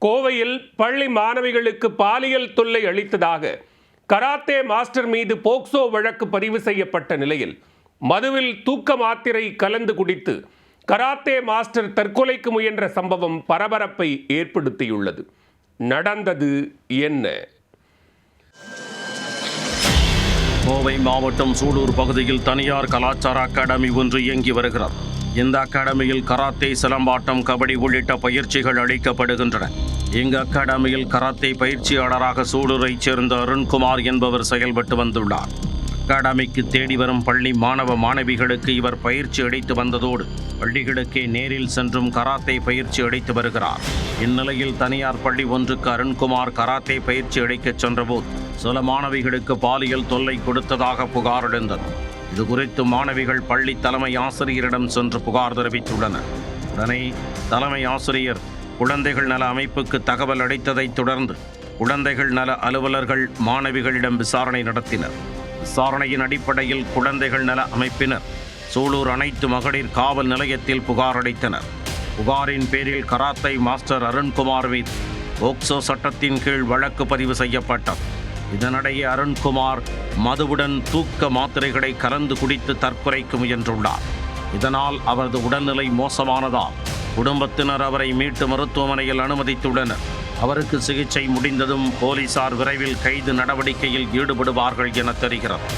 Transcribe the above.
கோவையில் பள்ளி மாணவிகளுக்கு பாலியல் தொல்லை அளித்ததாக கராத்தே மாஸ்டர் மீது போக்சோ வழக்கு பதிவு செய்யப்பட்ட நிலையில் மதுவில் தூக்க மாத்திரை கலந்து குடித்து கராத்தே மாஸ்டர் தற்கொலைக்கு முயன்ற சம்பவம் பரபரப்பை ஏற்படுத்தியுள்ளது. நடந்தது என்ன? கோவை மாவட்டம் சூலூர் பகுதியில் தனியார் கலாச்சார அகாடமி ஒன்று இயங்கி வருகிறது. இந்த அகாடமியில் கராத்தே, சிலம்பாட்டம், கபடி உள்ளிட்ட பயிற்சிகள் அளிக்கப்படுகின்றன. இங்கு அகாடமியில் கராத்தே பயிற்சியாளராக சூலூரைச் சேர்ந்த அருண்குமார் என்பவர் செயல்பட்டு வந்துள்ளார். அகாடமிக்கு தேடி வரும் பள்ளி மாணவ மாணவிகளுக்கு இவர் பயிற்சி அளித்து வந்ததோடு பள்ளிகளுக்கே நேரில் சென்றும் கராத்தே பயிற்சி அளித்து வருகிறார். இந்நிலையில் தனியார் பள்ளி ஒன்றுக்கு அருண்குமார் கராத்தே பயிற்சி அளிக்கச் சென்றபோது சில மாணவிகளுக்கு பாலியல் தொல்லை கொடுத்ததாக புகார் எழுந்தது. இதுகுறித்து மாணவிகள் பள்ளி தலைமை ஆசிரியரிடம் சென்று புகார் தெரிவித்துள்ளனர். உடனே தலைமை ஆசிரியர் குழந்தைகள் நல அமைப்புக்கு தகவல் அளித்ததைத் தொடர்ந்து குழந்தைகள் நல அலுவலர்கள் மாணவிகளிடம் விசாரணை நடத்தினர். விசாரணையின் அடிப்படையில் குழந்தைகள் நல அமைப்பினர் சூலூர் அனைத்து மகளிர் காவல் நிலையத்தில் புகார் அளித்தனர். புகாரின் பேரில் கராத்தே மாஸ்டர் அருண்குமார் மீது போக்சோ சட்டத்தின் கீழ் வழக்கு பதிவு செய்யப்பட்டது. இதனிடையே அருண்குமார் மதுவுடன் தூக்க மாத்திரைகளை கலந்து குடித்து தற்கொலைக்கு முயன்றுள்ளார். இதனால் அவரது உடல்நிலை மோசமானதால் குடும்பத்தினர் அவரை மீட்டு மருத்துவமனையில் அனுமதித்துள்ளனர். அவருக்கு சிகிச்சை முடிந்ததும் போலீசார் விரைவில் கைது நடவடிக்கையில் ஈடுபடுவார்கள் என தெரிகிறது.